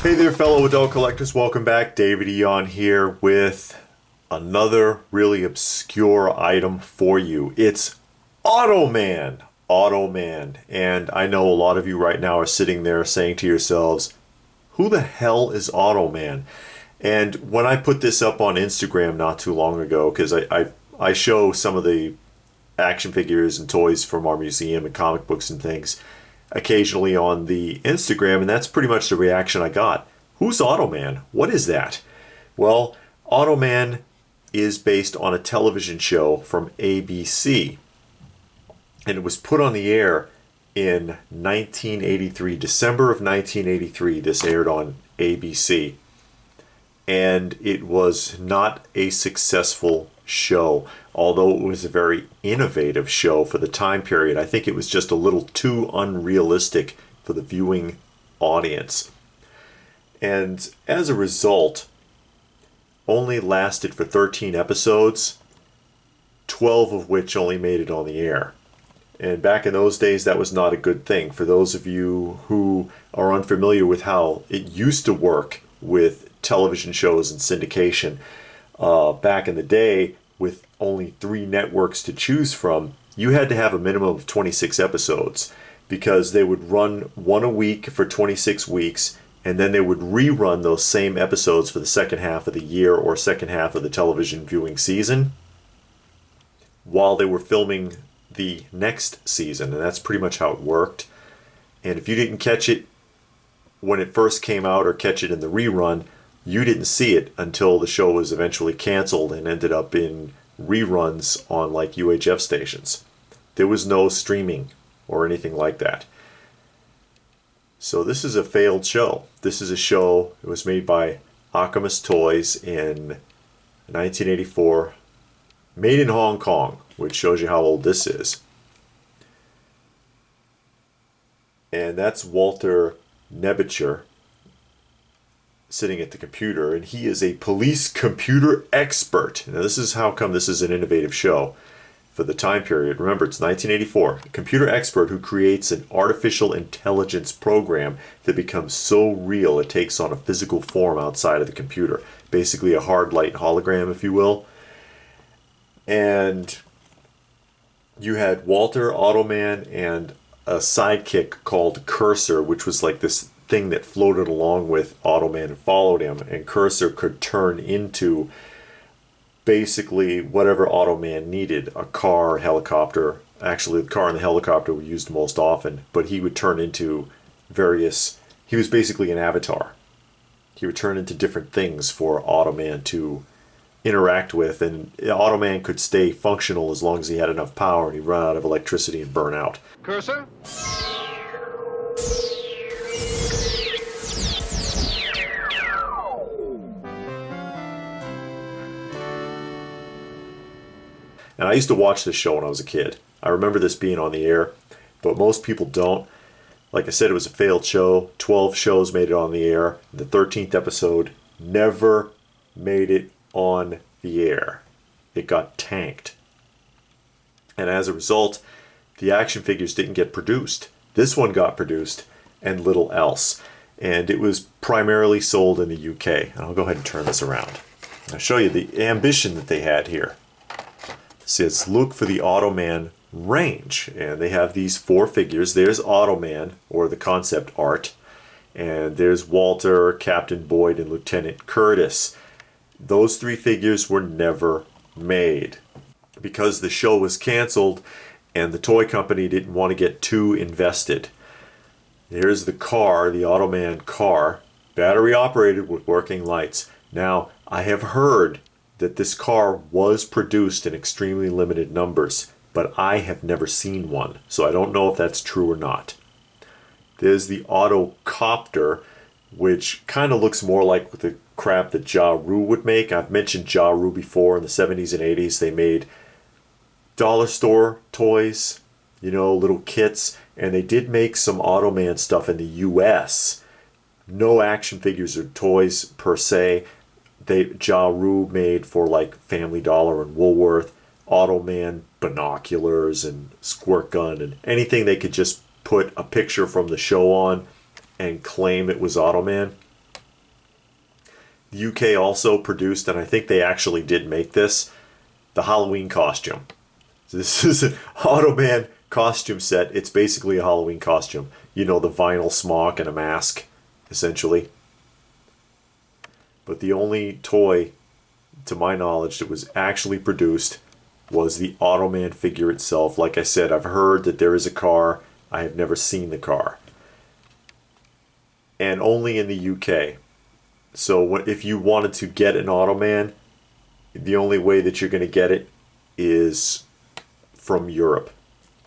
Hey there, fellow adult collectors. Welcome back. David Eon here with another really obscure item for you. It's Automan. Automan. And I know a lot of you right now are sitting there saying to yourselves, who the hell is Automan? And when I put this up on Instagram not too long ago, because I show some of the action figures and toys from our museum and comic books and things occasionally on the Instagram, and that's pretty much the reaction I got. Who's Automan? What is that? Well, Automan is based on a television show from ABC, and it was put on the air in 1983, December of 1983. This aired on ABC, and it was not a successful show, although it was a very innovative show for the time period. I think it was just a little too unrealistic for the viewing audience. And as a result, only lasted for 13 episodes, 12 of which only made it on the air. And back in those days, that was not a good thing. For those of you who are unfamiliar with how it used to work with television shows and syndication, back in the day, with only 3 networks to choose from, you had to have a minimum of 26 episodes because they would run one a week for 26 weeks, and then they would rerun those same episodes for the second half of the year or second half of the television viewing season while they were filming the next season. And that's pretty much how it worked. And if you didn't catch it when it first came out or catch it in the rerun, you didn't see it until the show was eventually canceled and ended up in reruns on like UHF stations. There was no streaming or anything like that. So this is a failed show. This is a show, it was made by Acamas Toys in 1984, made in Hong Kong, which shows you how old this is. And that's Walter Nebicher sitting at the computer, and he is a police computer expert. Now this is how come this is an innovative show for the time period. Remember, it's 1984. A computer expert who creates an artificial intelligence program that becomes so real it takes on a physical form outside of the computer. Basically a hard light hologram, if you will. And you had Walter, Automan, and a sidekick called Cursor, which was like this thing that floated along with Automan and followed him, and Cursor could turn into basically whatever Automan needed. A car, helicopter. Actually, the car and the helicopter were used most often, but he would turn into various... He was basically an avatar. He would turn into different things for Automan to interact with, and Automan could stay functional as long as he had enough power, and he'd run out of electricity and burn out. Cursor? And I used to watch this show when I was a kid. I remember this being on the air, but most people don't. Like I said, it was a failed show. 12 shows made it on the air. The 13th episode never made it on the air. It got tanked. And as a result, the action figures didn't get produced. This one got produced and little else. And it was primarily sold in the UK. And I'll go ahead and turn this around. I'll show you the ambition that they had here. It says, look for the Automan range. And they have these 4 figures. There's Automan, or the concept art. And there's Walter, Captain Boyd, and Lieutenant Curtis. Those 3 figures were never made because the show was canceled and the toy company didn't want to get too invested. Here's the car, the Automan car, battery operated with working lights. Now, I have heard that this car was produced in extremely limited numbers, but I have never seen one, so I don't know if that's true or not. There's the Autocopter, which kind of looks more like the crap that Ja Rule would make. I've mentioned Ja Rule before. In the 70s and 80s, they made dollar store toys, you know, little kits, and they did make some Automan stuff in the US. No action figures or toys per se. Ja Rule made for like Family Dollar and Woolworth, Automan binoculars and squirt gun and anything they could just put a picture from the show on. and claim it was Automan. The UK also produced, and I think they actually did make this, the Halloween costume. So this is an Automan costume set. It's basically a Halloween costume. You know, the vinyl smock and a mask, essentially. But the only toy, to my knowledge, that was actually produced was the Automan figure itself. Like I said, I've heard that there is a car. I have never seen the car. And only in the UK. So if you wanted to get an Automan, the only way that you're going to get it is from Europe.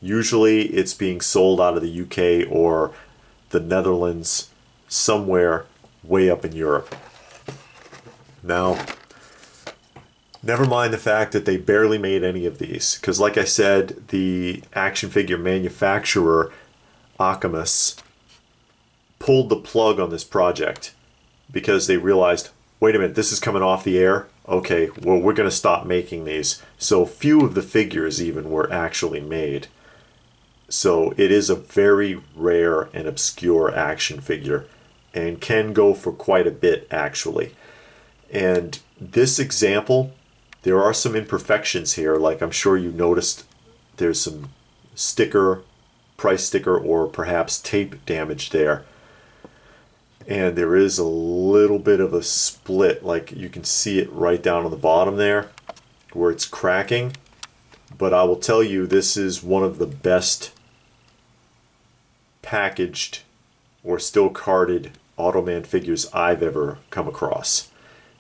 Usually it's being sold out of the UK or the Netherlands, somewhere way up in Europe. Now, never mind the fact that they barely made any of these, because like I said, the action figure manufacturer, Acamas, pulled the plug on this project because they realized, wait a minute, this is coming off the air? Okay, well, we're going to stop making these. So few of the figures even were actually made. So it is a very rare and obscure action figure and can go for quite a bit, actually. And this example, there are some imperfections here. Like I'm sure you noticed, there's some price sticker, or perhaps tape damage there. And there is a little bit of a split, like you can see it right down on the bottom there where it's cracking. But I will tell you, this is one of the best packaged or still carded Automan figures I've ever come across.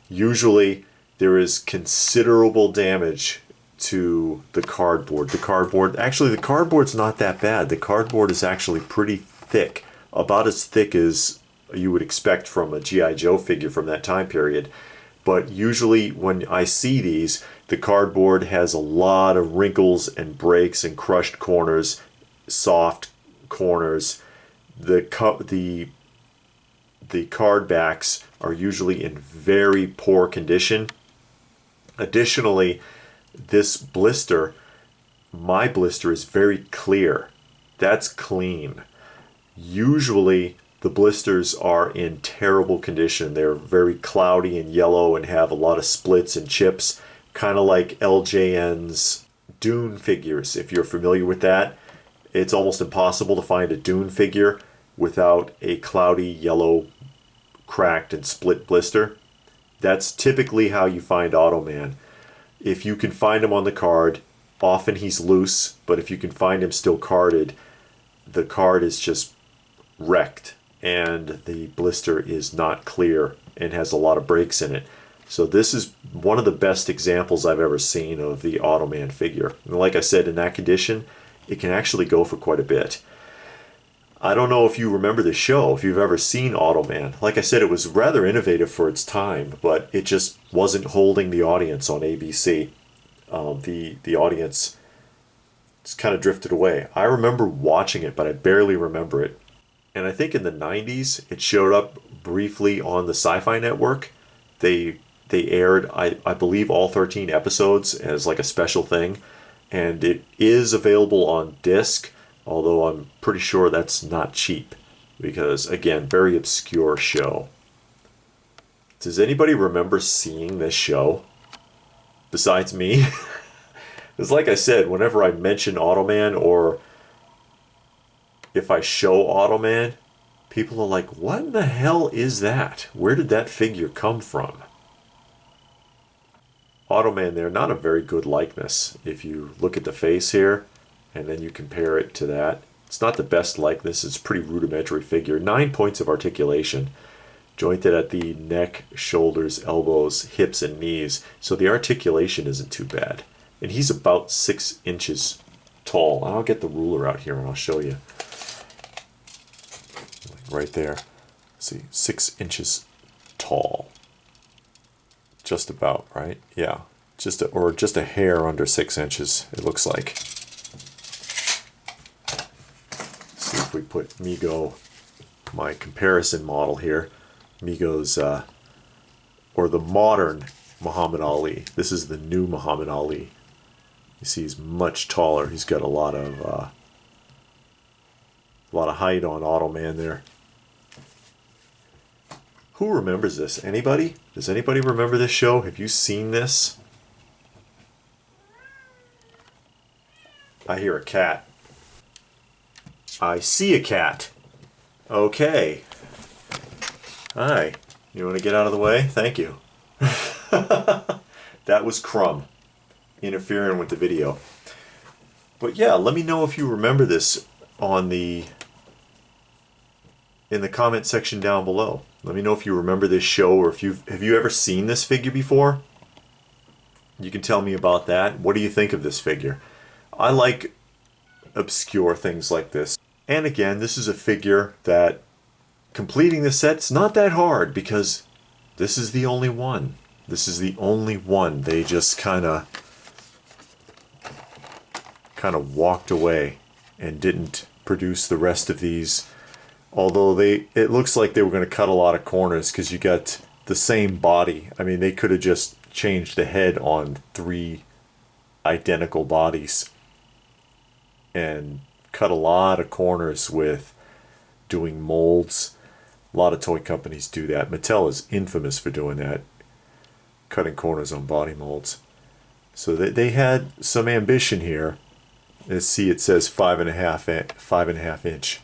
Usually there is considerable damage to the cardboard. Actually the cardboard's not that bad. The cardboard is actually pretty thick, about as thick as you would expect from a G.I. Joe figure from that time period. But usually when I see these, the cardboard has a lot of wrinkles and breaks and crushed corners, soft corners. The card backs are usually in very poor condition. Additionally, this blister, my blister, is very clear. That's clean. Usually the blisters are in terrible condition. They're very cloudy and yellow and have a lot of splits and chips, kind of like LJN's Dune figures. If you're familiar with that, it's almost impossible to find a Dune figure without a cloudy, yellow, cracked and split blister. That's typically how you find Automan. If you can find him on the card, often he's loose, but if you can find him still carded, the card is just wrecked and the blister is not clear and has a lot of breaks in it. So this is one of the best examples I've ever seen of the Automan figure. And like I said, in that condition, it can actually go for quite a bit. I don't know if you remember the show, if you've ever seen Automan. Like I said, it was rather innovative for its time, but it just wasn't holding the audience on ABC. The audience just kind of drifted away. I remember watching it, but I barely remember it. And I think in the 90s, it showed up briefly on the Sci-Fi Network. They aired, I believe, all 13 episodes as like a special thing. And it is available on disc, although I'm pretty sure that's not cheap. Because, again, very obscure show. Does anybody remember seeing this show? Besides me? Because like I said, whenever I mention Automan, or if I show Automan, people are like, what in the hell is that? Where did that figure come from? Automan there, not a very good likeness. If you look at the face here, and then you compare it to that, it's not the best likeness. It's a pretty rudimentary figure. 9 points of articulation, jointed at the neck, shoulders, elbows, hips, and knees. So the articulation isn't too bad. And he's about 6 inches tall. I'll get the ruler out here and I'll show you. Right there. See, 6 inches tall. Just about, right? Yeah. Just a hair under 6 inches, it looks like. Let's see if we put Mego, my comparison model here. Mego's, or the modern Muhammad Ali. This is the new Muhammad Ali. You see he's much taller. He's got a lot of height on Automan there. Who remembers this? Anybody? Does anybody remember this show? Have you seen this? I hear a cat. I see a cat. Okay. Hi. You want to get out of the way? Thank you. That was Crumb interfering with the video. But yeah, let me know if you remember this on in the comment section down below. Let me know if you remember this show, or if have you ever seen this figure before? You can tell me about that. What do you think of this figure? I like obscure things like this. And again, this is a figure that completing the set's not that hard, because this is the only one. This is the only one. They just kind of walked away and didn't produce the rest of these. Although it looks like they were going to cut a lot of corners, because you got the same body. I mean, they could have just changed the head on 3 identical bodies and cut a lot of corners with doing molds. A lot of toy companies do that. Mattel is infamous for doing that, cutting corners on body molds. So they had some ambition here. Let's see, it says 5.5 inch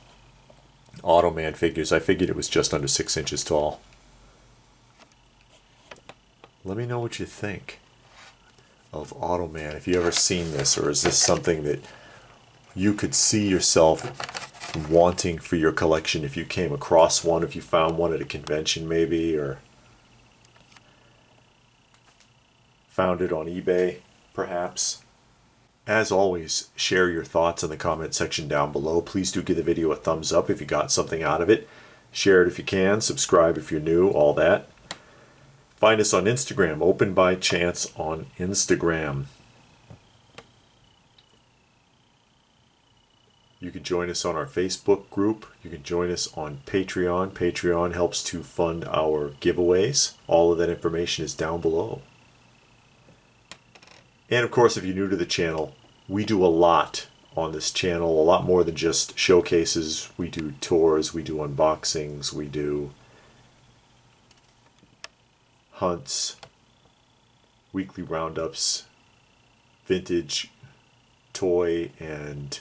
Automan figures. I figured it was just under 6 inches tall. Let me know what you think of Automan. If you ever seen this, or is this something that you could see yourself wanting for your collection if you came across one, if you found one at a convention maybe, or found it on eBay perhaps. As always, share your thoughts in the comment section down below. Please do give the video a thumbs up if you got something out of it. Share it if you can. Subscribe if you're new, all that. Find us on Instagram, Open by Chance on Instagram. You can join us on our Facebook group. You can join us on Patreon. Patreon helps to fund our giveaways. All of that information is down below. And of course, if you're new to the channel, we do a lot on this channel, a lot more than just showcases. We do tours, we do unboxings, we do hunts, weekly roundups, vintage toy and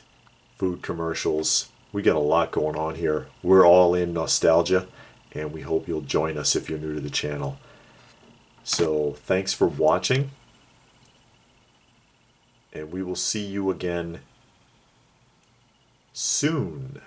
food commercials. We got a lot going on here. We're all in nostalgia, and we hope you'll join us if you're new to the channel. So thanks for watching, and we will see you again soon.